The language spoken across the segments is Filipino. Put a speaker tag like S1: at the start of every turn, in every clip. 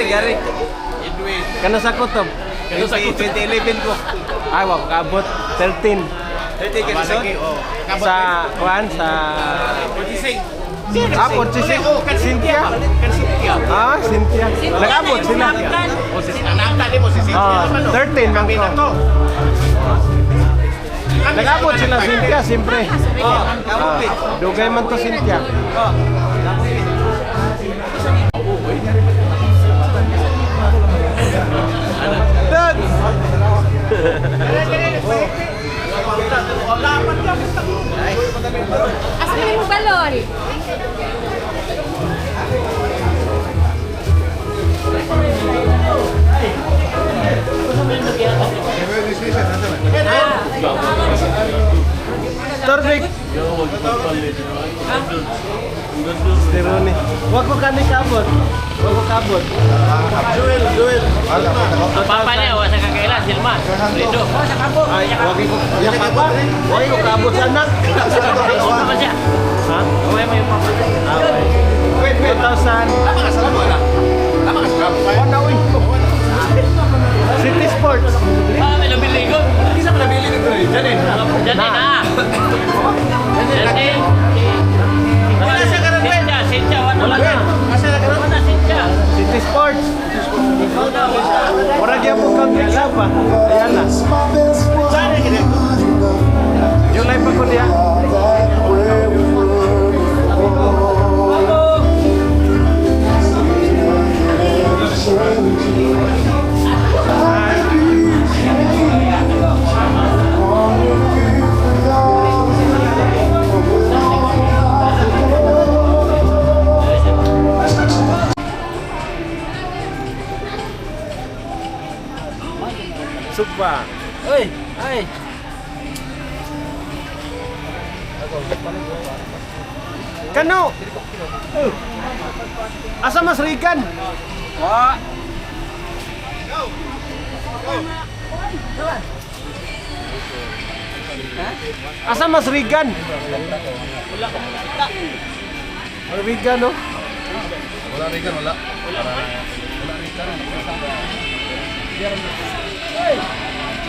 S1: Gari. Kano sa kutob? 2011 ko. Ay, wag kabot 13.
S2: 30 ka
S1: Sa kuan sa
S2: 46.
S1: Ah, 46. Cynthia. Ah, Cynthia. Nag-abot sila.
S2: O si Ananta mo si Cynthia.
S1: 13 man ko. Nag-abot sila Cynthia, siyempre. Dugay man to Cynthia. Dad!
S3: Asa na yung balon?
S1: Torbik! Sterone. Wag ko kani kabot. Wag ko kabot. Joel.
S4: Papa niya, wala sa kakailan, Silma. Lido.
S1: Ay, wag ko. Ya papa. Wag ko kabot sa anak.
S4: Papa siya.
S1: Ha?
S4: Huwag mo yung papa.
S1: Wait, 2,000.
S2: Tama ka sa labo na. Tama ka sa labo.
S1: City Sports.
S4: Ah, may nabili ko.
S2: Hindi sa nabili nito eh. Diyan eh.
S4: Diyan na.
S2: Wala siya karon ba?
S4: Sintya, wala na.
S2: Asa na karon?
S4: Wala, Sintya.
S1: City Sports. Ora gyud po country club pa. Ayan na.
S2: Saan eh gini?
S1: July pa ko diya. Sugba.
S4: Uy, ay.
S1: Kano? Asa Mas Rigan?
S4: Wa.
S1: Asa Mas Rigan? Mas Rigan, no?
S2: Wala rin ka, wala.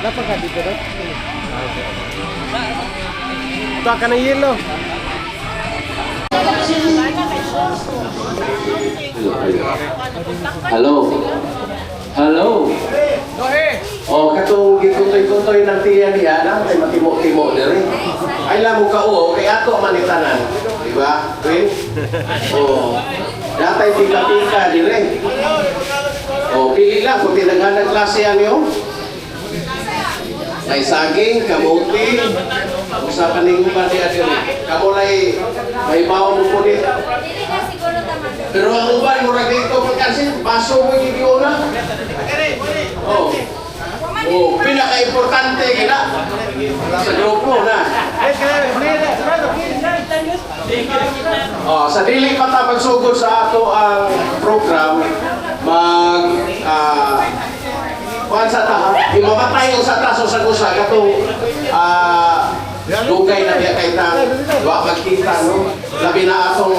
S1: Dapat ka dito, no? Ito ka ng yelo.
S5: Hello. Oh, katong gikutoy-kutoy ng tiyan niya na kay matimo-timo diri. Ay lamo ka o kay ato man itanan, di ba? Queen. Oh. Datay pika-pika dire. Oh, pili lang kung tinaghanag klase ano. May saging, kamuti, usapan ning ba diya dire. Kamulay may bawo mo po dito.
S3: Dili na siguro tama.
S5: Pero ang uban mo ra dito pagkansin, baso mo gigiuna. Oh. Oh, pinaka-importante kina sa grupo na. Oh, sa dili pa ta magsugod sa ato ang program, kuan sa ta, imamatay usa ta sa usa katong dugay na biya kay ta wa magkita no. Labi na atong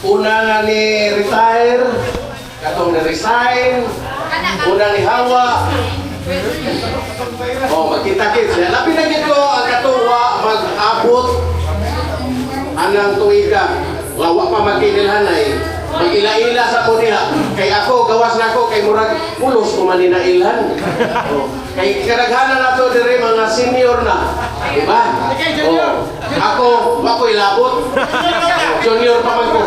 S5: una nga ni retire, katong ni resign, una ni hawa. Oh, magkita-kits. Labi na gito ang katuwa mag-abot anang tuiga. Wawa pa magkinilhanay. Mag-ila-ila sa kuniha. Kay ako, gawas na ako, kay murag pulos kumaninailan. Oh. Kay karaghanan na to dire mga senior na. Diba? Oh. Ako, wako'y labot. Oh, junior pa man ko.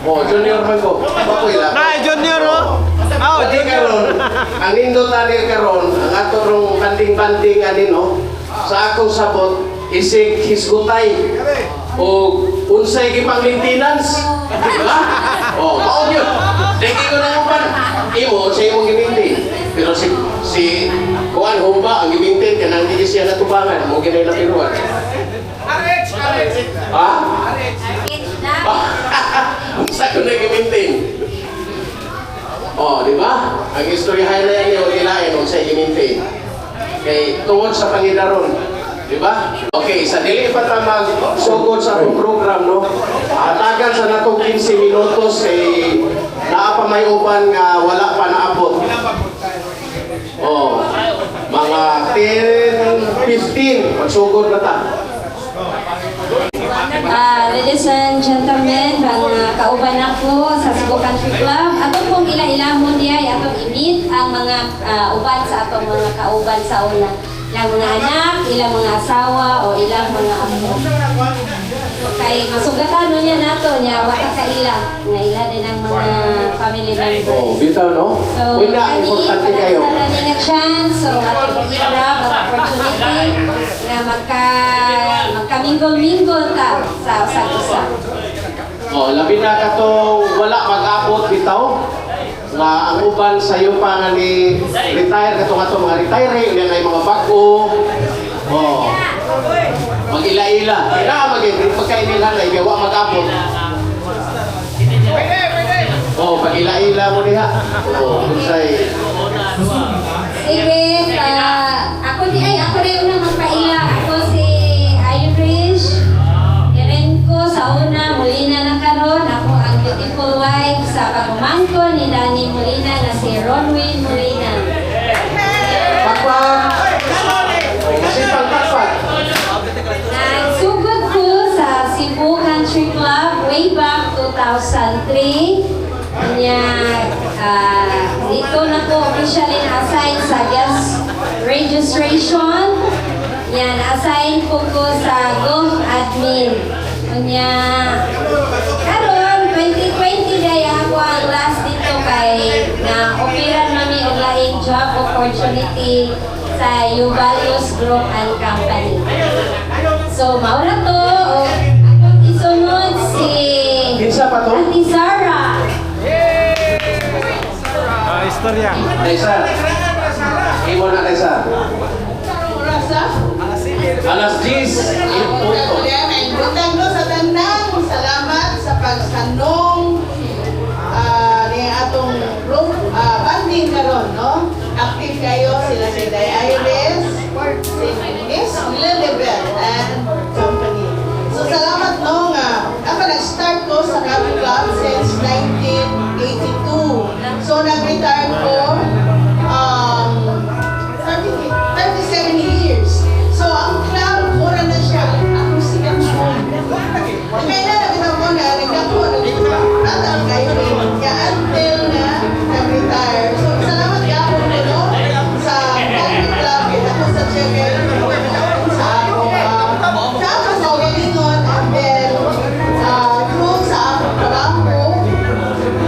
S5: Oh, junior man ko. Wako'y labot.
S1: Na, junior, no? Oh,
S5: Karon, ang indot ani karon, ang ato rong banding-banding ani no, sa akong sabot, isig hisgutay o unsay gipang maintenance, di ba? Oh, mao gyud. Dili ko na uban. Imo sa imong gi-maintain. Pero si kuan humba ang gi-maintain kanang di siya natubangan, mo ginay na pinuan. Ha? Unsa ko na gi-maintain? Oh, di ba? Ang istoryahan na yan yung ilain kung sa'yo i-maintain. Kay tuwod sa Panginoon. Di ba? Okay, sa dili pa ta magsugod sa akong program, no? Tagan sa natong 15 minutos kay naa pa may uban nga wala pa naabot. Oh, mga 10, 15, magsugod na ta.
S3: Ladies and gentlemen, mga kauban ako sa Cebu Country Club, atong pong ila-ilahon diay atong i-meet ang mga uban sa atong mga kauban sa una. Ilang mga anak, ilang mga asawa, o ilang mga amo. Kay masugatan niya nato niya, wala ka ilang. Nga ila din ang mga family members.
S5: Oh, bitaw, no?
S3: So,
S5: Wala, importante kayo.
S3: kani nga chance, so atong i-grab ang opportunity na magkaminggol-minggol ta sa usag-usag.
S5: Oh, labi na katong wala mag-abot bitaw. Nga ang uban sa iyo pa nga ni retire katong ato mga retire, yan ay mga bago. Oh. Mag-ila-ila. Kaya magkainilan ay gawa mag-abot. Oh, pag-ila-ila mo diha. Oh, kunsay.
S3: Sige, ako rin unang magpaila. Ako si Irish. Iren ko sa una, Molina na karon. Ako ang beautiful wife sa pagmangko ni Danny Molina na si Ronwin Molina.
S5: Pakpak! Kasi pagpakpak.
S3: Nagsugod ko sa Cebu Country Club way back 2003. Kanya, dito na ko officially na-assign sa guest registration. Yan, assign po ko sa golf admin. Kanya, karon 2020 daya ako ang last dito kay na-operan mami og laing job opportunity sa Uvalius Group and Company. So, mauna to, akong isunod si
S5: Kinsa pa to?
S3: Ate Zara.
S1: Istorya.
S5: Tessa. Imo na Tessa. Alas 10. Punto.
S6: Butang no sa tanang, salamat sa pagsanong ni atong group banding karon, no? Active kayo sila si Iris, si Miss Lilibet and company. So salamat no nga. Ako nag-start ko sa Country Club since 1982. So nag-retire ko 37 years. So ang club, mura na siya. Ako siya mo. Kaya na nabitaw ko na, nagdako, natal kayo rin. Kaya until na nag-retire. So salamat ka ako no, sa Country Club. Ako sa Checker. Sa akong sa galingon. And then, through sa akong trabaho,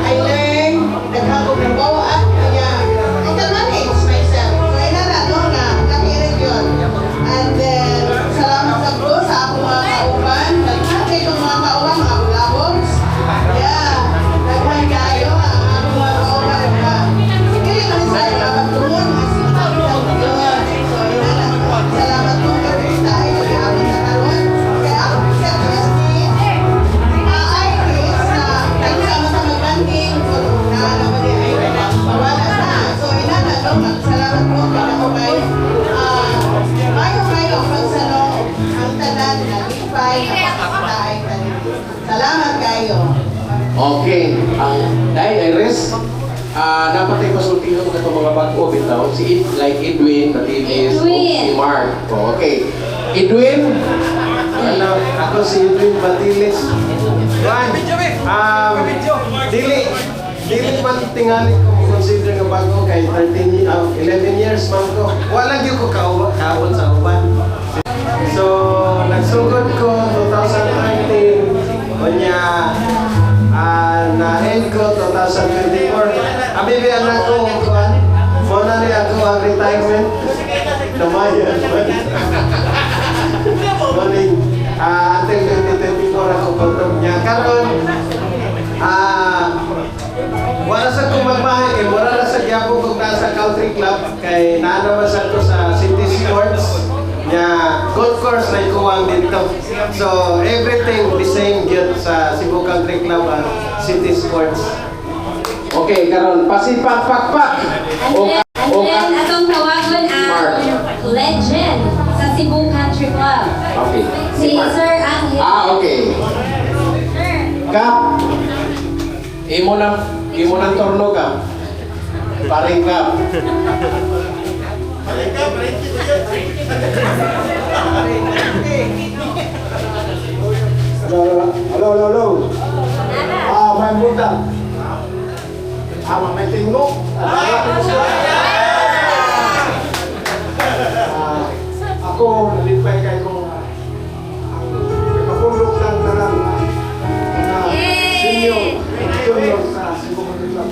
S6: I learned nagkakong nabawaan. Kaya, I can manage myself. So, inara, no, nga, nakirig yun. And then, salamat sa bro, sa akong mga kauban. Nagkakay kong mga kauban, mga bulabons. Yeah, nagkakay kayo, ang akong mga kauban. Sige, kami sa mga pagtungon, mas matawag yun. So, inara, salamat po, kami tayo, nag-aabot sa karon. Kaya ako, sa Christy, Iris, nagsama sa mag-banding, na naman ni Iris, mawala na. So, inana, no, salamat po, kaya ako kay mayo-mayo ang pagsanong ang tanan na lipay na pakatay. Salamat kayo.
S5: Okay. Dahil Iris, dapat ay pasultihan mo itong mga bago bitaw. Si like Edwin, Batiles,
S3: Edwin.
S5: si Mark. Oh, okay. Edwin,
S1: Ano, ako si Edwin Batiles. Juan, dili man tingali ko consider nga bago kay 11 years man ko. Wala gyud ko kaabot sa uban. So, nagsugod ko 2013. Kunya, na-end ko 2024. Abibi anak ko, kuan, muna ni ako ang retirement. Lumayan. kay mura na sa Quiapo kung nasa country club kay naanaman sa ko sa City Sports nya golf course na ikuwang dito. So everything the same gyud sa Cebu Country Club and City Sports.
S5: Okay, karon pasipag pakpak.
S3: And then, atong tawagon ang legend sa Cebu Country Club.
S5: Okay.
S3: Si Sir Angel.
S5: Okay. Kap. Imo ng torno ka. Paring kap.
S7: Hello. May butang. May tingog. Ako, nalipay kay kong kapulog ng talang senior sa Cebu Country Club.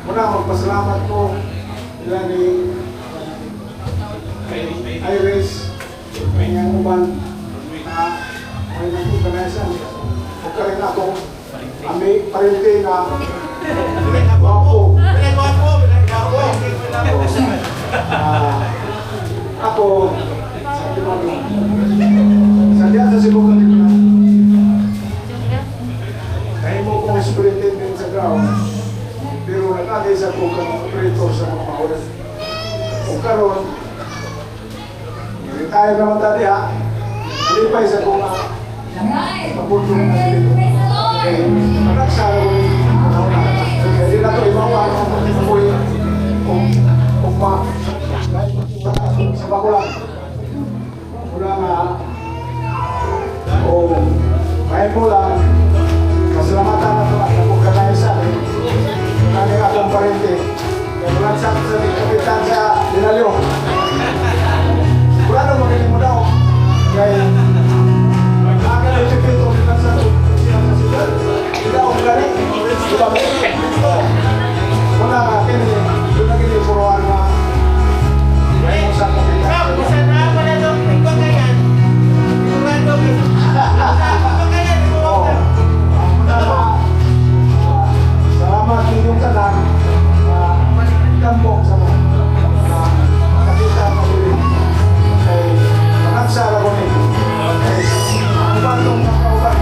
S7: Muna, magpasalamat ko nila ni Iris, ng uban na may nagkikanayasan. Huwag ka rin ako, ami parente na wapo. Ako, sa diyan sa Cebu Country Club, kahit mo kong superintendent sa ground, pero nag-agay sa kong operator sa mga paulat. Kung karon, retire naman tadi ha, lipay sa kong mapulong na dito. Okay, managsara ko rin kaya di na ito imawa kung sa bakulang. Mula nga, may mula, pasalamatan na ito at napagkanaysa. Kani akong parente, kaya mula sa kapitan sa Dinalyo. Mula nung magaling mo daw, kaya akan na isipin ito sa sigal. Tidak ako galing, diba mo? Muna nga, doon na kinipuruan na may mo sa kapitan. Salamat inyong tanan na tambok sa mga makakita ang paguli kay managsara ko ni ang batong nakauban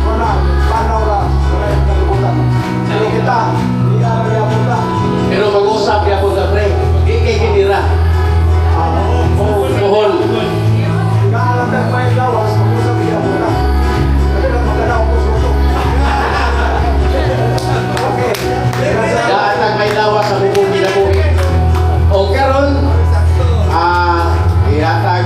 S7: wala, panaw ra wala yung kalibutan pero kita, di araw niya punta
S5: Pero mag-usap niya po na pre. Ikay kinira. Puhol.
S7: inaalam na may gawas mag-usap niya punta kasi lang maganaw ko suto okay
S5: Daan ang may lawas sa bubong kinabuhi. O karon, ihatag.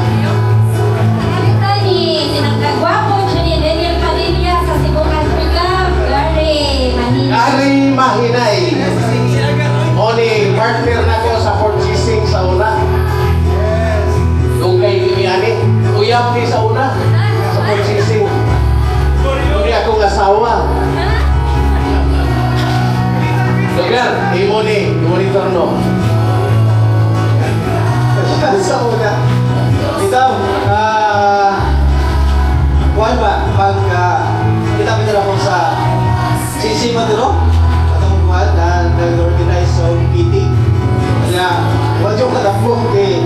S3: Nakita ni sinagkagwapo siya ni Daniel Padilla sa Cebu Country Club. Gary Manila.
S5: Kari Mahinay. O ni partner na ko sa Fort Sisig sa una. Yung kay Mimiani. Uyap ni sa una. Sa Fort Sisig. Hindi akong asawa. Lugar, imo ni Torno.
S1: Sa una, bitaw, kuhan ba, pag kita pinala ko sa CC Maduro, atong kuhan na nag-organize o PT. Kaya, huwag yung katapong kay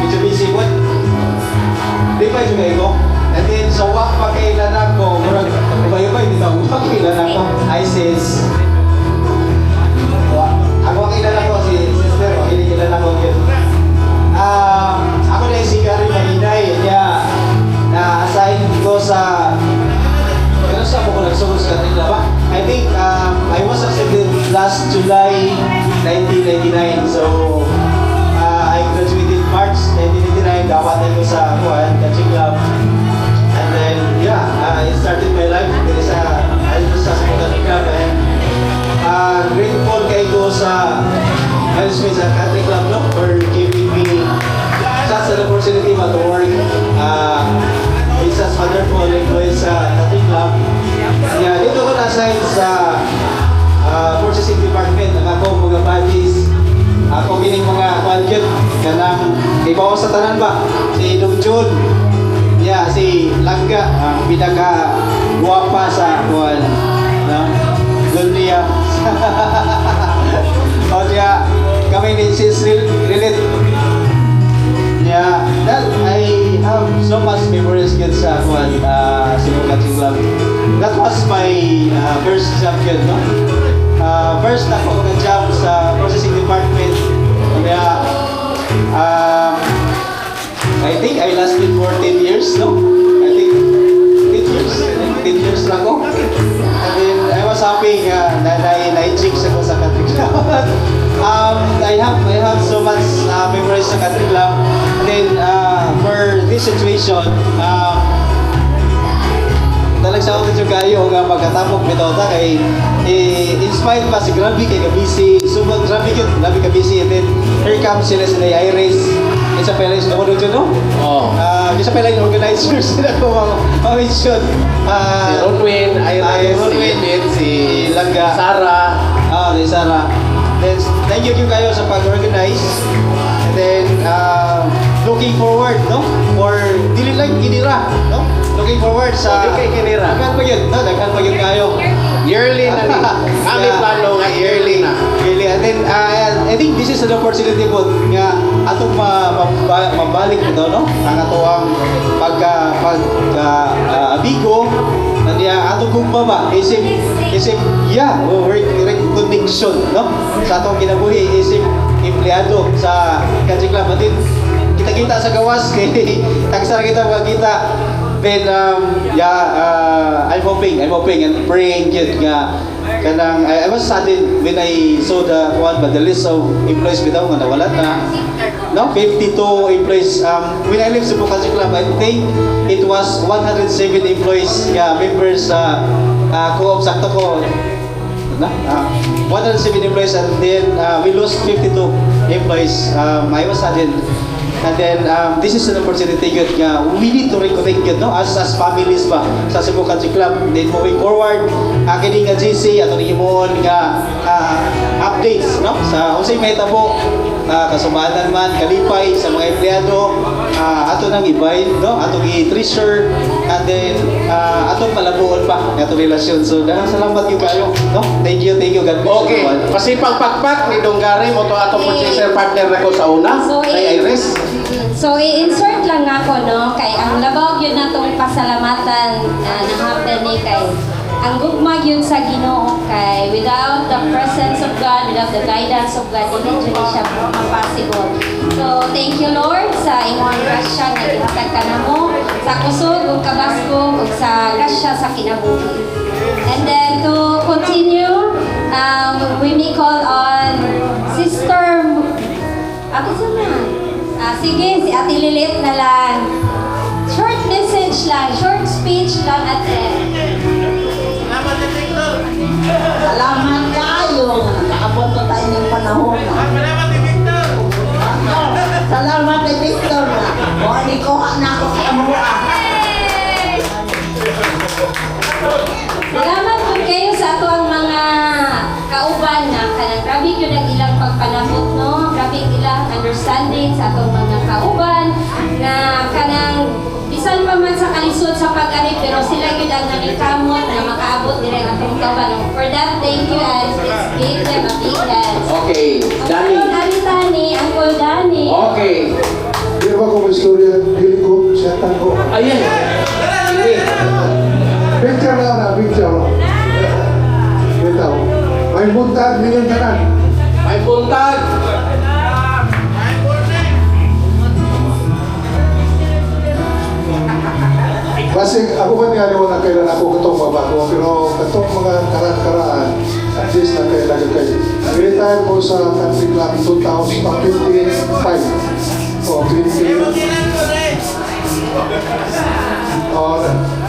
S1: medyo busy ko. Di pa yung ko. And then, sa wak pa kailan ako, murag, iba-iba, hindi na wak kailan ako, ISIS. Ako kilala ko si sister, hindi kilala ko yun. Ako na si Gary Mahinay, kaya na-assign ko sa ano sa ako nagsugod sa kanila ba? I think I was accepted last July 1999. So I graduated March 1999, dawatan ko sa Country Club. And then I started my life dito sa Country Club. And grateful kay ko sa Smith sa Country Club no, for giving me such an opportunity to work. It's such wonderful employees sa Country Club. Yeah, dito ko na-assign sa purchasing department. Ang ako mga buddies. Ako gining mga budget kanang ibaw sa tanan ba? Si Dungjun. Yeah, si Langga, ang pinaka guwapa sa kuwan. No? Lulia.
S7: Yeah, kami ni sis relate. Yeah, that I have so much memories good sa Cebu Catching Club. That was my first job yun, no? First ako nag-job sa processing department. Kaya, I think I lasted for 10 years, no? I think 10 years lang ako. And then I was happy na na-chicks ako sa country club. I have so much memories sa country club. And then for this situation, talagang sa ako kayo nga pagkatapok metota kay inspired pa si grabe kay busy subang grabe ka busy and then here comes sila Iris isa pala yung namunod yun no? Isa pala yung organizers sila ko ma-mention
S5: Si Ronwin, Iris, si Edith, si
S7: Langga
S5: Sarah.
S7: si Sarah. Then thank you kayo sa pag-organize and then looking forward no for dili lang kinira no looking forward sa
S5: Di kay kinira.
S7: daghan pa yun no daghan pa yun kayo
S5: Yearly na ni. Kami
S7: Yeah.
S5: plano nga yearly na.
S7: really and then I think this is an opportunity po nga atong mabalik ito no ang atuang abigo nandiya atong gugma ba isip yeah connection no sa atong kinabuhi isip empleyado sa Catching Club atin kita sa gawas kay tagsara kita magkita then I'm hoping and praying yun nga kanang I was saddened when I saw the list of employees bitaw nga nawala na no 52 employees when I left Cebu Catching Club I think it was 107 employees members co-op sakto ko 107 employees and then we lost 52 employees I was saddened. And then this is an opportunity good nga we need to reconnect good no as families ba sa Cebu Catching Club. Then moving forward kini nga GC ato ni himon nga updates no sa unsay mahitabo kasumaanan man kalipay sa mga empleyado ato nang ibay no atong i-treasure and then atong palabuon pa ato relasyon. So daghang salamat gyud kayo no thank you God bless
S5: Okay,
S7: everyone.
S5: pasipang pakpak ni Donggari mo to atong purchaser partner na ko sa una,
S3: So,
S5: kay Iris.
S3: So, i-insert lang ako, no? Kay ang labaw yun na itong pasalamatan na happen ni kay ang gugmag yun sa Ginoo kay without the presence of God, without the guidance of God, hindi yun siya possible. So, thank you Lord sa imong grasya nga gihatag ka namo sa kusog ug kabaskog ug sa grasya sa kinabuhi. And then to continue, we may call on Sister ako naman. Sige, si Ate Lilit na lang. Short message lang, short speech lang, Ate.
S2: Salamat sa Victor.
S6: Salamat kayo. Nakaabot na tayo ng panahon na.
S2: Salamat kay Victor.
S6: Salamat kay Victor na. O, hindi ko na ako sa amura.
S3: Salamat po kayo sa ato ang mga kauban na kanang grabe yun ang ilang pagpanabot, no? Grabe ang ilang understanding sa atong mga kauban na kanang bisan pa man sa kalisod sa pag-ari pero sila yun ang nanikamot na makaabot dire ang atong kauban. For that, thank you and let's give them a big hands.
S5: Okay, Danny.
S3: Ang Aritani, Uncle Danny.
S5: Okay.
S7: Di ba kung istorya dili ko siya tango
S5: Ayan. Sige.
S7: picture na picture bitaw may buntag ninyo tanan
S5: May buntag.
S7: Basig ako ba niya wala kailan ako katong mabago pero katong mga karaan at least na kailan kayo. Retire mo sa Country Club 2025 o 20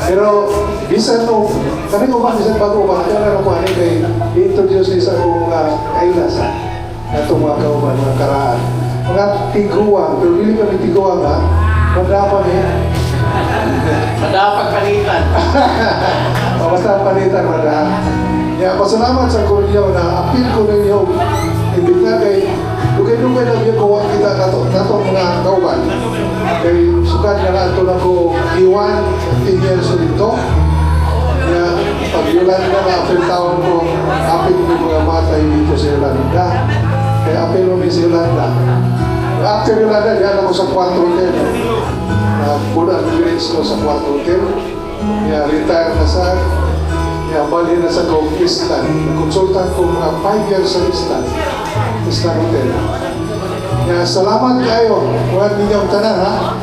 S7: pero bisan no kami ko ba bisan bago ba kaya ko ani kay introduce ni sa mga kailas atong mga kauban mga karaan mga tiguang pero dili kami tiguang ha madapa ni
S5: Madapag panitan.
S7: basta palitan madaan ya pasalamat sa Korea na appeal ko ninyo ibigay kay dugay-dugay na biyo ko kita nato mga kauban kay sukat na nato na ko iwan 10 years dito ya pag yulan na after taon ko apil ko mga matay dito sa Irlanda Kaya apelo ni si Yolanda. After Yolanda, diyan ako sa 4 hotel. Kuna ang village ko sa 4 hotel. Kaya retire na sa bali na sa Gulf Island. Nag-consultant ko mga 5 years sa Island. Island Hotel. Kaya salamat kayo. Huwag ninyong tanan ha.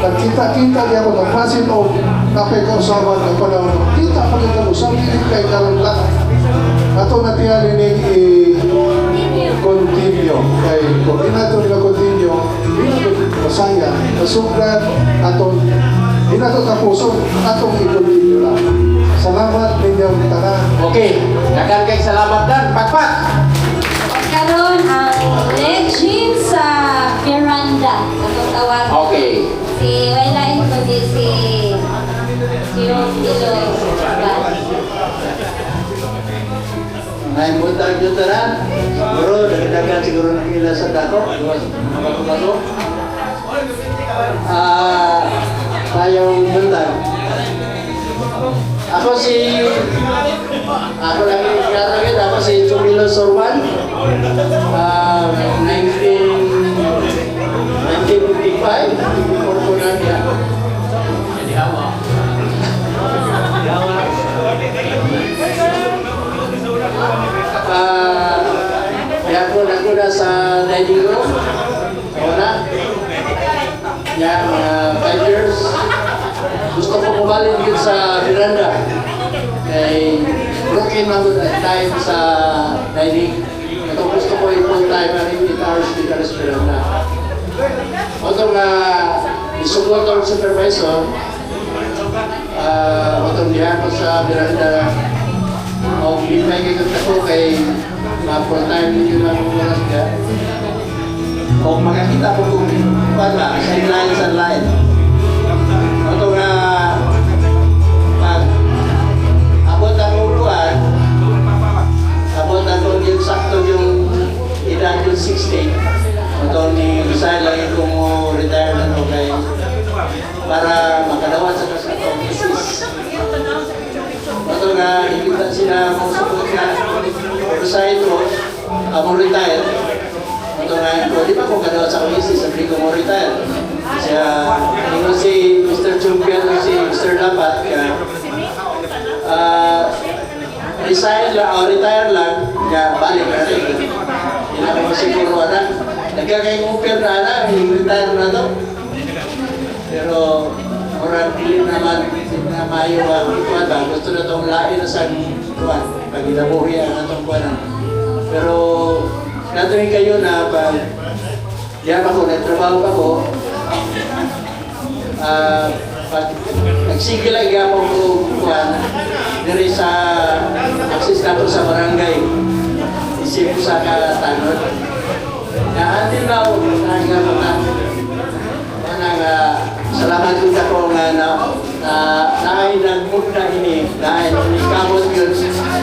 S7: Nagkita-kita di ako ng pansin o napay-kausawan ng panahon. Kita pa kita mo. Sabi kay karon lang. Ato na tiyali ni continue. Kaya kung inato nila continue, inato masaya. Nasugran atong inato tapuson. Atong i-continue lang. Salamat ninyong tanan.
S5: Okay, dagan kay salamat dan. Pakpak!
S3: Karon ang legend sa Miranda. Atong tawag.
S5: Okay.
S3: Si Waylain ko di si Kilo.
S8: Ay, buntag yun tanan. Siguro, nagdagan siguro ng ila sa dako. Bago-bago. Tayong buntag. Ako lang yung karagin. Ako si Chumilo Sorman. 1955. Korponan niya. Kaya ako naguna sa dining room. Una. Yan, mga 5 years. Gusto ko bumalik yun sa Miranda. Kay broken na time sa dining. Ito gusto ko yung full time na 8 hours dito sa Miranda. Otong isugot ang supervisor, otong diyan ko sa Miranda. O may kikita ko kay full time nito ng oras ka. O makakita ko kung wala, sa line. Ito nga, abot ang upuan, abot ang yung sakto yung edad yung 60. Ito ni Rizal lang yung kung retire na no kay para makalawan sa kasatong misis. Ito nga, ikita sila mong support na Rizal ko, mong retire. Ito nga, di ba kung kalawan sa misis, sabi ko mong retire. Siya, hindi si Mr. Chumpian o si Mr. Lapat, resign lang, o retire lang, kaya balik na rin. Hindi na ko siguro na. Nagkakaing-upir na na, retire na to. Pero, orang pilih naman, na mayo ang ikuan, gusto na itong lain na sa ikuan, pag inabuhi ang itong kuanan. Pero, natuloy kayo na pag diyan ako, nagtrabaho pa ko, pag nagsigil lang ako kuhan diri sa access nato sa barangay isip ko sa katanod na atin daw salamat ko ako nga naay nagmugna ini naay kamot yun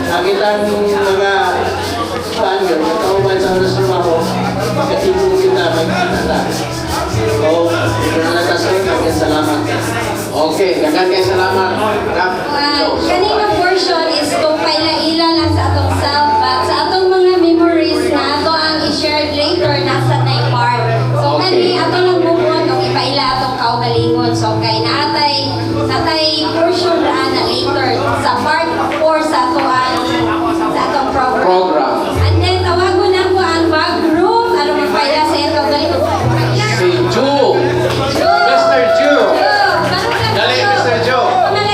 S8: nakita ng mga kuhan yun natauban sa oras trabaho katibong kita magkita so, salamat.
S5: Okay, dagan kay salamat.
S3: Kanina portion is kung paila-ila lang sa atong self, but sa atong mga memories na ato ang i-share later nasa na part. So, kani ato lang bukod kung ipaila atong kaugalingon. So, kay natay portion na later sa part 4 sa atong program. And then, tawagon ako ang bag room. Ano magpaila sa ito galingon?
S5: Si Joe. Mr. Joe. Dali, Mr. Joe.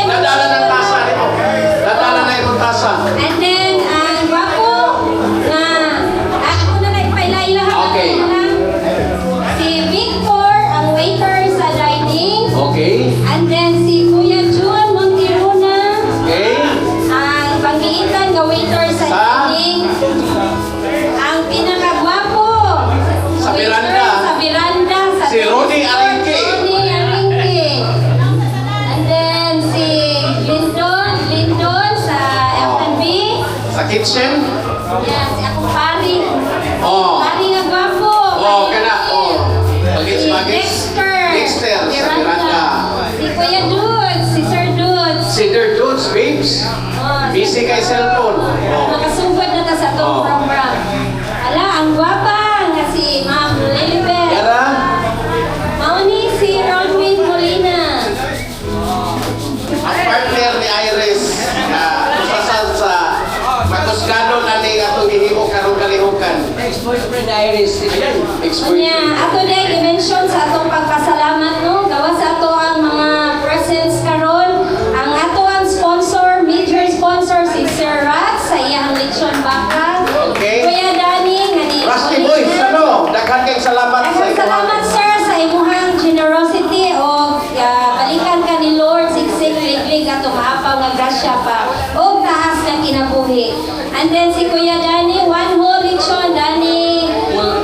S5: Nadala ng tasa nito. Nadala na itong tasa.
S3: And then, ang wapo na ako na nagpaila-ila.
S5: Okay.
S3: Si Victor, ang waiter sa dining.
S5: Okay.
S3: And then si Kuya Jun Montiruna,
S5: Okay.
S3: ang pag-iitan nga waiter sa dining. Ang pinakagwapo.
S5: Sa Miranda.
S3: Sa Miranda.
S5: Si Ronnie Aringke.
S3: Ronnie Aringke. And then si Lindon sa F&B.
S5: Sa kitchen.
S3: Yes, akong pari.
S5: Oh.
S3: Pari nga gwapo.
S5: Oh, kana. Oh.
S3: Si Dexter
S5: sa Miranda.
S3: Si Kuya Dudes, si Sir Dudes.
S5: Si Sir Dudes, babes.
S3: Oh,
S5: Busy kay cellphone. Oh.
S3: Nakasugod na ta sa itong
S5: Oh.
S3: program. Ala, ang Kanya, ato din i-mention sa atong pagpasalamat, no? Gawa sa ato ang mga presents karon. Ang ato ang sponsor, major sponsor si Sir Rat sa iyang lechon baka.
S5: Okay.
S3: Kuya Danny, nga ni
S5: Rusty Boys, ano? Daghan kayong salamat sa
S3: Daghang salamat sir sa imuhang generosity o balikan ka ni Lord siksik liglig at umapaw nga grasya pa o taas na kinabuhi. And then si Kuya Danny, one whole lechon, Danny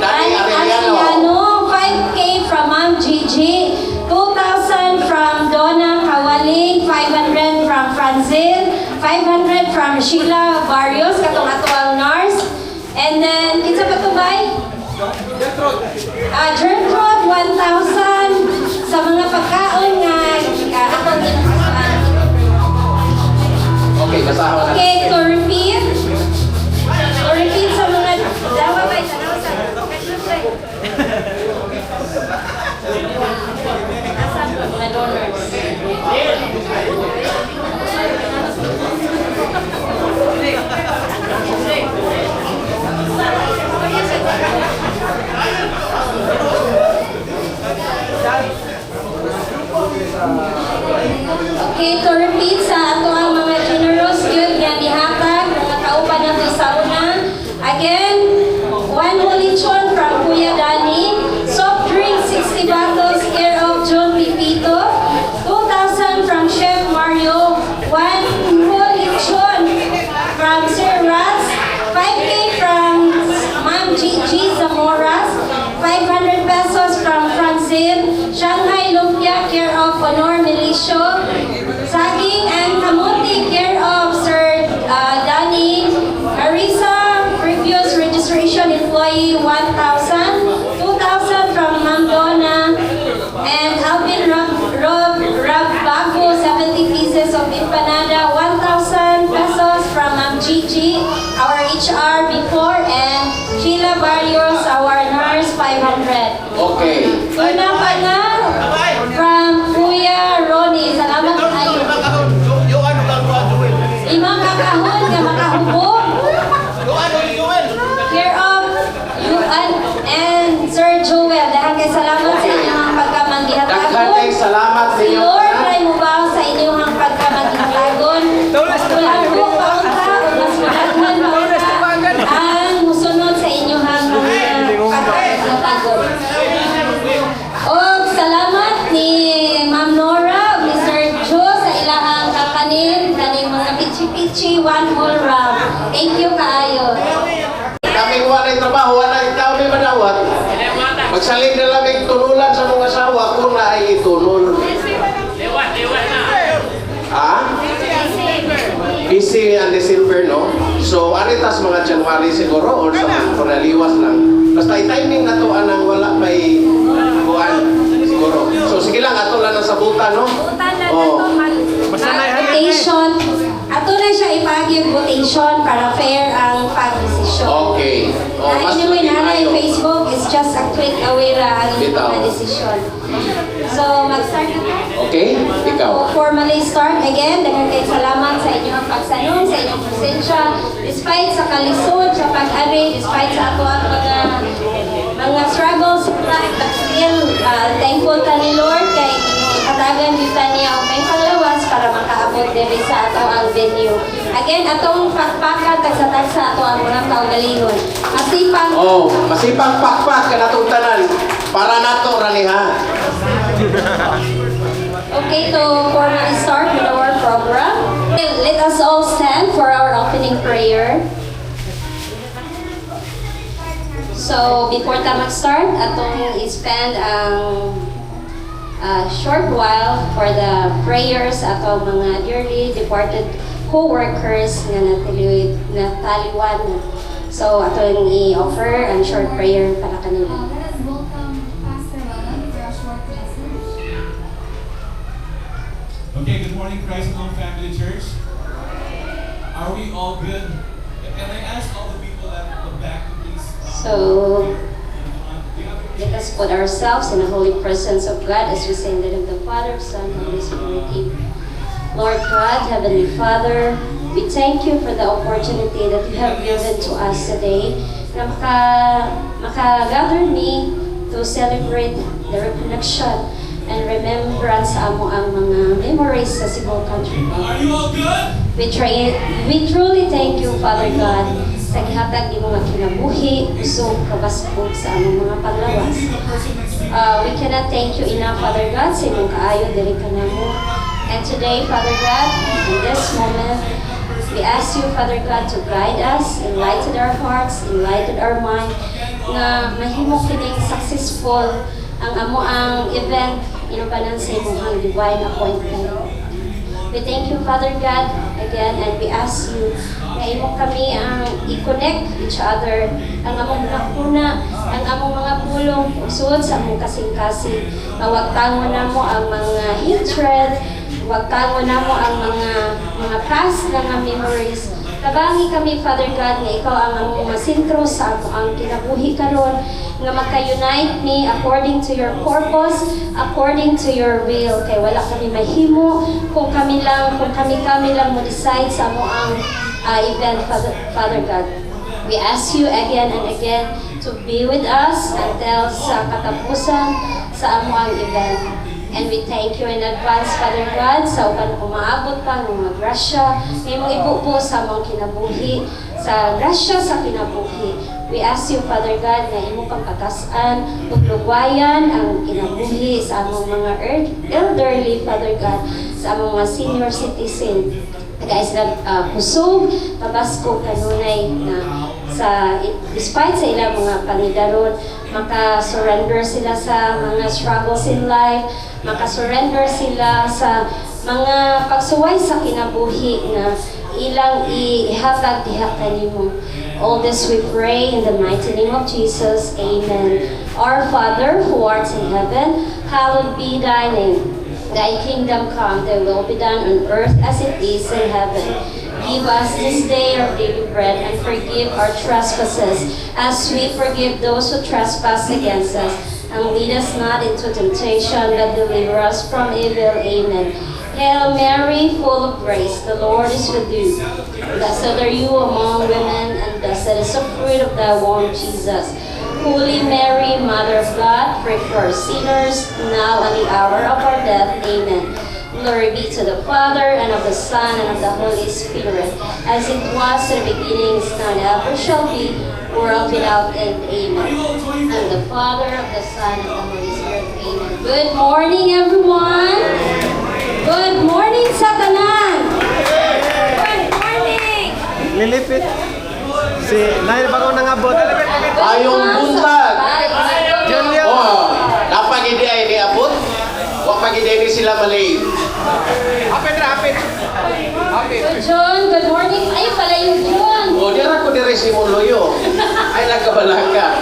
S3: Arellano, 5K from Ma'am Gigi, 2,000 from Donna Kawaling, 500 from Francine, 500 from Sheila Barrios, katong ato ang nurse. And then, kinsa pa to bay? Gertrude, 1,000 sa mga pagkaon nga akong ginagawa.
S5: Okay, basahan na.
S3: Okay, to repeat. To repeat sa mga dawa bay, tanaw sa mga donors. Okay, to repeat sa ato ang mga generous yun nga nihatag, mga kauban nato sa una. Again, one whole lechon from Kuya Danny, soft drink 60 bottles care of John Pipito, 2,000 from Chef Mario, one whole lechon from Sir Raz, 5K from Ma'am Gigi Zamoras, 500 pesos from Francine, Shanghai Lumpia care of Honor Milicio, saging and kamuti care of Sir Danny, Marisa previous registration employee 1,000, 2,000 from Ma'am Donna, and Alvin Rabbago 70 pieces of empanada, 1,000 pesos from Ma'am Gigi, our HR before, and Sheila Barrios, our nurse 500.
S5: Okay.
S3: Una pa na from Kuya Ronnie, salamat kayo.
S2: Yung ano kang kuha, Joel?
S3: Imang kakahon nga makahubog.
S2: Yung ano, Joel?
S3: Care of Yuan and Sir Joel. Dahil kay salamat sa inyong pagkamanggihatagod.
S5: Daghan kayong salamat sa
S3: Si
S5: inyo.
S3: Lord ay mubaw sa inyong pagkamanggihatagod. Tulang po paunta o mas malaghan paunta ang musunod sa inyong pagkamanggihatagod. O salamat ni Ma'am Nora, ni Sir Joe sa ilahang kakanin, kaning mga pichi-pichi, one whole round. Thank you kaayo.
S5: Kaming walay trabaho, walay tao may manawat. Magsalig na lamig tunulan sa mga asawa kung na ay itunol.
S4: Liwas na.
S5: Ah? Busy and December, no? So, aritas mga January siguro or sa mga kunaliwas lang. Basta i-timing na to anang wala may buwan siguro. So, sige lang, ato lang ang sabutan, no?
S3: Butan na
S5: Oh.
S3: to mag-votation. Ato na siya ipag-give votation para fair ang pag-desisyon.
S5: Okay. Oh,
S3: Na
S5: mas
S3: anyway,
S5: lagi
S3: na
S5: tayo.
S3: Facebook is just a click away ra ang
S5: Bitaw.
S3: mga desisyon. So, mag-start na tayo.
S5: Okay? Ikaw.
S3: So, formally start again. Daghang kay salamat sa inyong pagsanong, sa inyong presensya. Despite sa kalisod, sa pag-ari, despite sa ato ang mga struggles in life, but still thankful ta ni Lord kay katagan dito niya ang may panglawas para makaabot diri sa ato ang venue. Again, atong pakpakan tagsa-tagsa ato ang mga kaugalingon. Masipang
S5: Oh, masipang pakpak ka natong tanan para nato raniha.
S3: Okay, to formally start with our program. Let us all stand for our opening prayer. So, before ta mag-start, atong i-spend ang short while for the prayers atong mga dearly departed co-workers nga nataliwan. So, atong i-offer ang short prayer para kanila.
S9: Let us welcome Pastor Ronald for a short message.
S10: Okay, good morning, Christ Home Family Church. Are we all good? Can I ask all the people at the back to please?
S3: So, let us put ourselves in the holy presence of God as we say in the name of the Father, Son, and Holy Spirit. Amen. Lord God, Heavenly Father, we thank you for the opportunity that you have given to us today na maka-gather me to celebrate the recollection and remembrance sa amo ang mga memories sa Cebu Country Club.
S10: Are you all good?
S3: We truly thank you, Father God, sa gihatag ni mga kinabuhi, usog, kabasbog sa among mga paglawas. We cannot thank you enough, Father God, sa imong kaayo diri kanamo. And today, Father God, in this moment, we ask you, Father God, to guide us, enlighten our hearts, enlighten our mind, na mahimo kining successful ang amo ang event inubanan sa imong divine appointment. We thank you, Father God, again, and we ask you na imo kami ang i-connect each other, ang among nakuna, ang among mga pulong, usod sa among kasing-kasing. Mawagtangon na mo ang mga hatred, wagtangon na mo ang mga past na nga memories. Tabangi kami, Father God, na ikaw ang among masintro sa ang kinabuhi karon, nga maka-unite me according to your purpose, according to your will. Kay wala kami mahimo kung kami lang mo decide sa mo ang event, Father God. We ask you again and again to be with us until sa katapusan sa amo ang event. And we thank you in advance, Father God, sa uban umaabot pa ng mga grasya, may mong ibubo sa mga kinabuhi, sa grasya sa kinabuhi. We ask you, Father God, na imo kang pag-asan, tuglugwayan ang kinabuhi sa among mga elderly, Father God, sa among mga senior citizen. Guys, kusog, pabasko, kanunay na despite sa ilang mga pangidaron, maka-surrender sila sa mga struggles in life, maka-surrender sila sa mga pagsuway sa kinabuhi na ilang ihatag diha kanimo. All this we pray in the mighty name of Jesus. Amen. Our Father who art in heaven, hallowed be thy name. Thy kingdom come, thy will be done on earth as it is in heaven. Give us this day our daily bread, and forgive our trespasses, as we forgive those who trespass against us. And lead us not into temptation, but deliver us from evil. Amen. Hail Mary, full of grace, the Lord is with you. Blessed are you among women, and blessed is the fruit of thy womb, Jesus. Holy Mary, Mother of God, pray for us sinners, now and the hour of our death. Amen. Glory be to the Father, and of the Son, and of the Holy Spirit, as it was in the beginning, is now, and ever shall be, world without end. Amen. And the Father, of the Son, and of the Holy Spirit. Amen. Good morning, everyone. Good morning, sa tanan. Good morning.
S1: Lilipit. Si Nail bago nangabot.
S5: Ayong buntag.
S1: Junior.
S5: Oh, kapag hindi ay niabot, wag magidi ni sila mali.
S3: John, good morning. Ay, pala yung John.
S5: O, dira ko diri si Moloyo. Ay, nagkabalaka.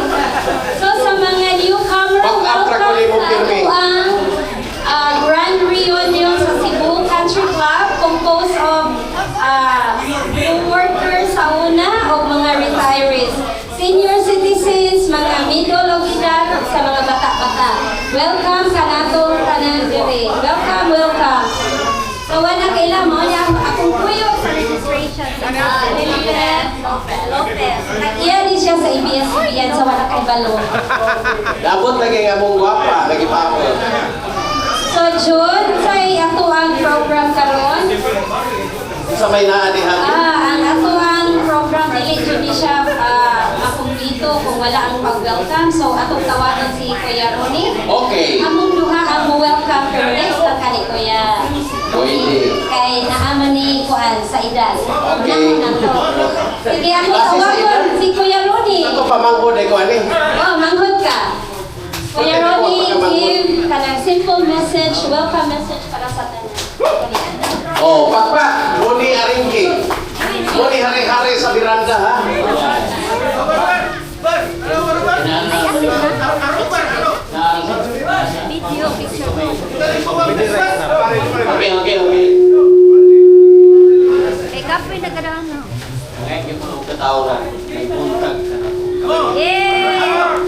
S3: So, sa mga newcomer,
S5: Pag-attract ko ni mong pirmi.
S3: ang grand reunion sa Cebu Country Club, composed of new workers sa una o mga retirees, senior citizens, mga middle o edad, sa mga bata-bata. Welcome ka nato tanan diri. Welcome, welcome. So, wala kailan mo niya akong kuyo sa registration. Lilibet Lopez. Nag-iya din siya sa ABS-CBN sa wala kay balon.
S5: Dabot lagi nga mong gwapa, lagi pa ako.
S3: So, June, sa ato ang program karon.
S5: Sa may naadihan.
S3: Ang ato ang program dili jud siya makumpleto kung wala ang pag-welcome. So, atong tawagan si Kuya Ronnie.
S5: Okay.
S3: Among duha ang welcome pero next lang kani Kuya.
S5: Pwede.
S3: Kay naaman ni Kuan sa edad.
S5: Okay.
S3: Sige, ako
S5: Base sa edad?
S3: tawagan si Kuya Ronnie.
S5: Ako pamanghod ay ko ani.
S3: Oh, manghod ka. Kuya Ronnie, give kanang simple message, welcome message para sa tanan.
S5: Oh, pakpak. Muni aringki. Muni hari-hari sa biranda ha.
S3: Video, picture.
S5: Okay.
S3: Eh, kape na kadaan no.
S5: Ngayon yung mga katawran. May buntag ka na.
S3: Yeah!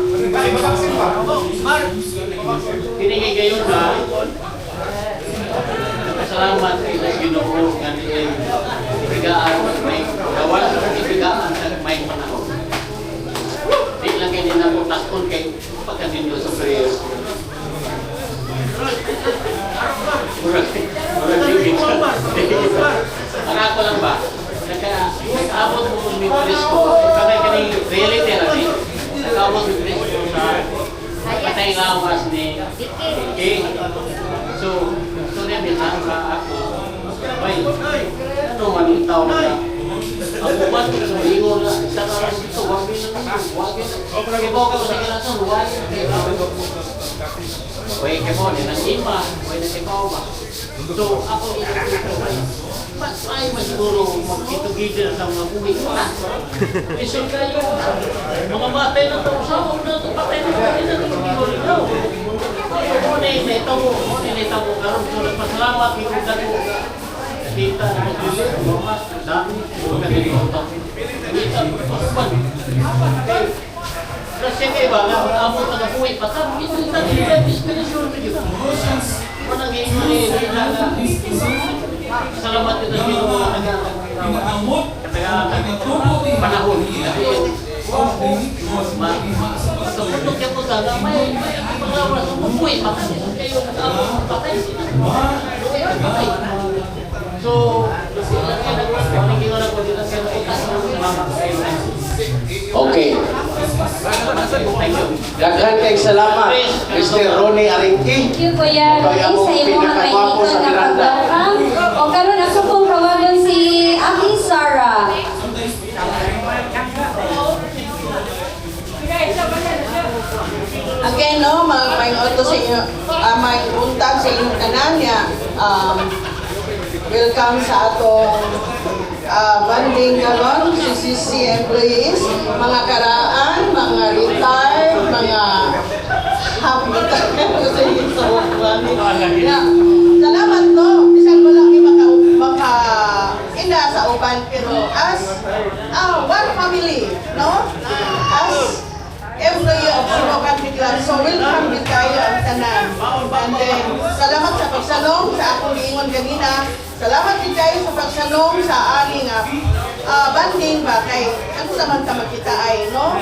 S8: Tinigay kayo na salamat kay Ginoo nga ni bigaan may gawan sa bigaan sa may panahon. Di lang kay dinako
S5: pagkatindo sa prayers ko. Ang ako lang ba? Nag-aabot mo kung memories ko. Kaya kaning reality na rin. Nag-aabot mo memories ko sa patay lawas ni King. So rin bilang ka ako. Bay, ano man yung tao na ako ba ito sa ingon na sa karas ito, wagin na ibaw ka sa kilasan, wagin Uy, kemo, ninasima, uy, nasipaw ba? So, ako mas ay siguro magkitugigil ng mga buhay ko na. Isip kayo, mga matay na ito, sa ako na ito, patay na ito, hindi na ito, hindi na ito. Ito mo, karoon ko nagpasalamat, hindi ko kita na mag-ilit, dami, mga ganito. Kita, pasman. Kasi kayo ba, amo tagabuhay pa ka, ito yung tagilid, inspiration mo yun. Manang salamat kita sa mga panahon. Sa pundok yung punta na may panglawas ng buhay pa kasi kayo patay sila. So, okay. Daghan kay salamat, Mr. Ronnie Aringki.
S3: Thank you, Kuya Ronnie, sa imong
S5: pinakagwapo sa Miranda.
S3: pag-welcome. O karon ako pong kawagan si Aki Sara.
S6: Again, no, may auto sa inyo, may untag sa inyong tanan niya. Welcome sa atong banding karon, CCC employees, mga karaan, mga retired, mga half-retired sa inyong salamat, no. Bisan wala kayo maka-ina sa uban, pero as one family, no? As employee of Cebu Country Club. So welcome din kayo ang tanan. And then, salamat sa pagsalong sa akong giingon kanina. Salamat din kayo sa pagsalong sa aning banding ba kay ano sa man ta makita ay, no?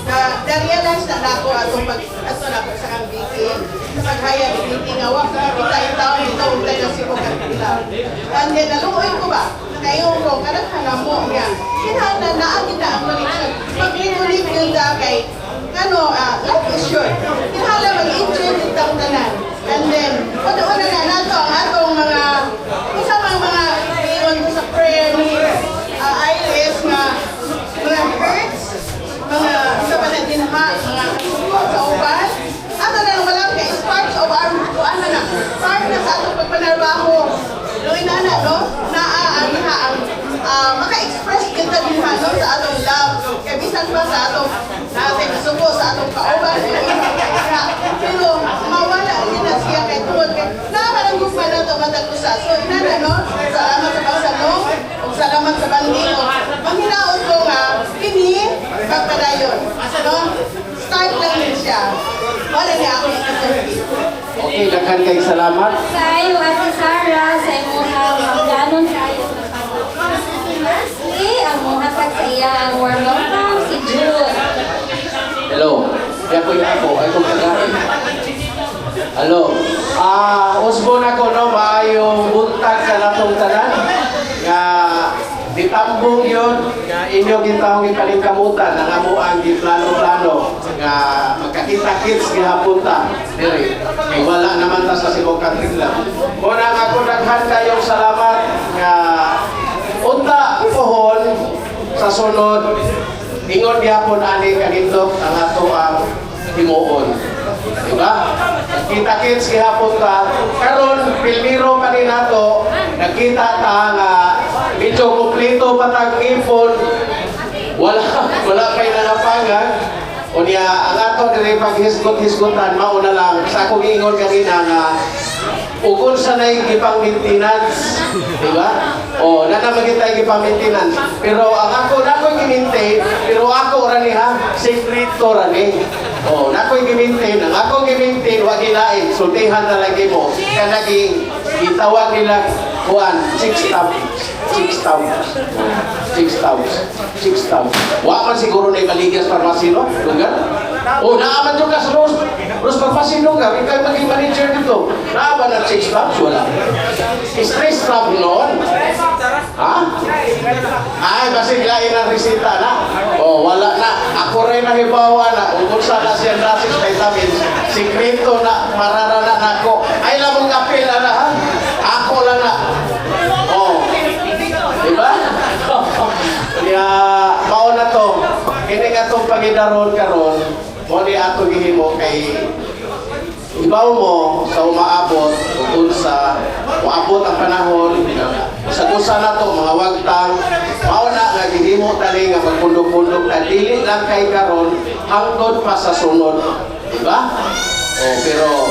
S6: Na-realize na ako atong ato na sa kang meeting. Sa paghaya ng meeting nga wak kita yung taon ito untay na Cebu Country Club. And then, naluoy ko ba? Kayo ko, kanang hanamo niya. Kinahanglan na agad na ang connection. Pag-limulig yun da kay, life is short. Kinahanglan mag-enjoy din taong tanan. And then, una na nato ang atong mga, usamang mga iyon sa prayer ni Iris nga, mga hurts, mga sa panadinha, mga kasukot sa uban. Ato na lang walang kay, is part of our, part na sa atong pagpanarbaho. Noong inana, no? Maka-express kita din no, sa atong love. Kaya bisan pa sa atong natin suko sa atong kauban. Pero mawala din na siya kay tuwod. Nakakaranggup pa na ito matagusa. So inana, no? Salamat sa pagsalong. O salamat sa banding. Manghinaot ko nga, kini, pagpadayon. No? Start lang din siya. Wala niya ako ikasabi.
S5: Okay, daghan kay salamat.
S3: Sa iyo, Ate Sara, sa imong ganon kayo. Lastly, ang muhatag sa iya ang warm welcome, si June.
S5: Hello. Kaya ko yung ako, ay kong kagain. Hello. Usbon ako, no, maayong buntag sa natong tanan. Nga, ditambong yun, nga inyo gintawang ipalingkamutan, ang amuang giplano-plano, nga magkakita-kits gihapunta. Diri, kay wala naman ta sa Cebu Country Club. Muna nga ako daghan kayong salamat, nga unta pohon sa sunod, ingon gyapon ani kanindot ang ato ang himuon. Diba? Kita-kits gihapon ta. Karon pilmiro pa din nato, nakita ta nga medyo kumpleto patag ipon. Wala kay nanapangan. Unya ang ato diri paghisgot-hisgotan mao na lang sa akong ingon kanina nga ug sa nay gipang maintenance, di ba? O na magitay gipang maintenance. Pero ang ako nakoy gi-maintain, pero ako ra ni ha, sekreto ra ni. O nakoy gi-maintain, ang ako gi-maintain wa gilain, sultihan na lagi mo. Kanaging gitawag nila kuan 6,000. Wa man siguro na ibaligas farmasino, lugar. O, naaman yung ka sa Rose. Rose, magpasino ka. Ikaw maging manager dito. Naaman ng 6 clubs? Wala. Stress club noon? Ha? Ay, basig lain ang resita na. O, wala na. Ako rin nahibawa na. Kung sana siya nasis vitamins, sikreto na mararana na ako. Ay, lamang kapil na ha? Ako lang na. O. Diba? Kaya, mauna to. Kini nga itong pagidaron karon, mo di ato gihimo kay ibaw mo sa umaabot kung sa uabot ang panahon sa kusa na to mga wagtang mauna nga gihimo tali nga magpundok-pundok na dili lang kay karon hangtod pa sa sunod, diba? Pero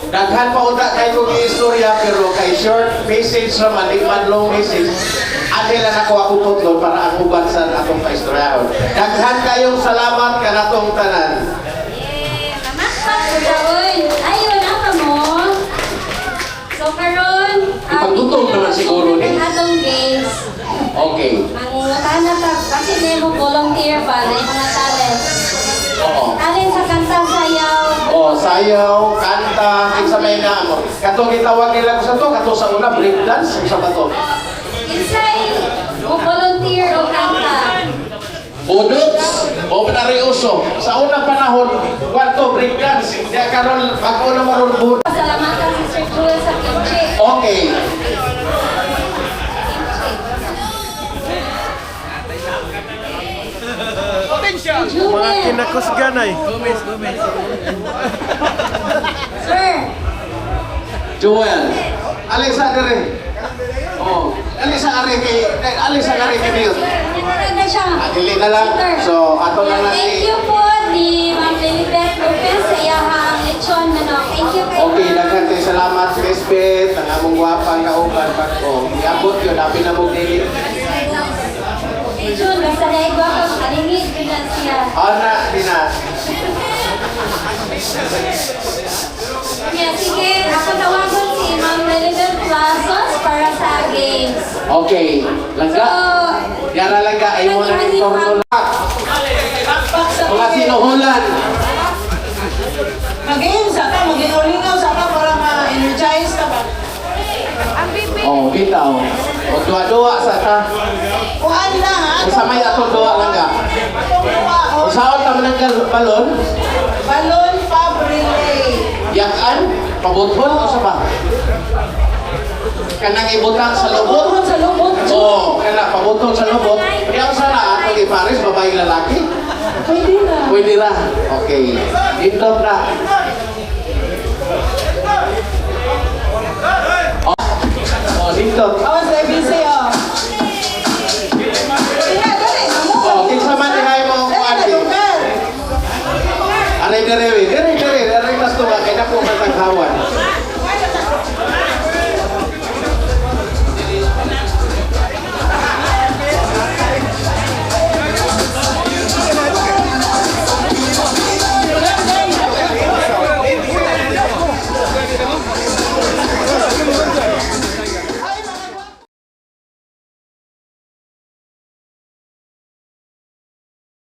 S5: daghan pa unta kay kong istorya pero kay short message naman di man long message. Adela na ko ako tutlon para ang uban sa atong paistoryahan. Daghan kayong salamat kanatong tanan.
S3: Karon, ayun ako mo. So karon,
S5: Ipagtutong naman siguro ni.
S3: atong games.
S5: Okay.
S3: Mangungutana ta kasi may mo volunteer pa na yung mga talent.
S5: Oo.
S3: Talent sa kanta, sayaw.
S5: Sayaw, kanta, kinsa may na mo. Katong gitawag nila ko sa to, kato sa una break dance sa bato.
S3: Insay, mo volunteer o kanta.
S5: Udots, o pinarioso. Sa unang panahon, kwarto break dance. Diya karon pag-una marunbun.
S3: Pasalamatan si Sir Joel sa kimchi.
S5: Okay.
S1: Mga kinakusganay.
S3: Sir,
S5: Joel. Alexander eh. Oh, Alexander kay Dios.
S3: nagtatagal na siya.
S5: Dili na lang. So, ato na lang
S3: Thank you po ni Ma'am Lilibet Lopez sa iyahang lechon manok. Thank you kayo.
S5: Okay, daghan kay salamat sa Lisbeth, ang among gwapang kauban pa ko. Iabot yun, labi na mong dili.
S3: Lechon, basta dahil guwapo, kalingit, bilang siya.
S5: Ana, di na.
S3: Yeah, sige, ako tawagon si Ma'am Lilibet Plazos para sa games.
S5: Okay, langga. Yara langga, ay mo na ng torno lang. Mga sinuhulan.
S6: Mag-game sa ka, mag-inulingaw sa ka para ma-energize ka ba?
S5: Oh, bitaw. O dua-dua sa ta.
S6: Kuhaan lang ha?
S5: Kung sa may ato dua langga. Kung saan ta mananggal balon,
S6: Balon Fabrile.
S5: yakan, pabuthon o sa ba? Kanang ibutang sa lubot.
S6: Buhon sa lubot.
S5: Oo, kana pabuthon sa lubot. Kaya sana ato ipares babae lalaki.
S6: Pwede na.
S5: Pwede ra. Okay. Dito na. Oh, dito.
S6: Awas na busy oh. Ina, dali.
S5: Oh, kinsa man dihay mo ang
S6: Dali na
S5: ati.
S6: lugar.
S5: Aray dire. Dire. Aray tas tuwa kay dako mataghawan.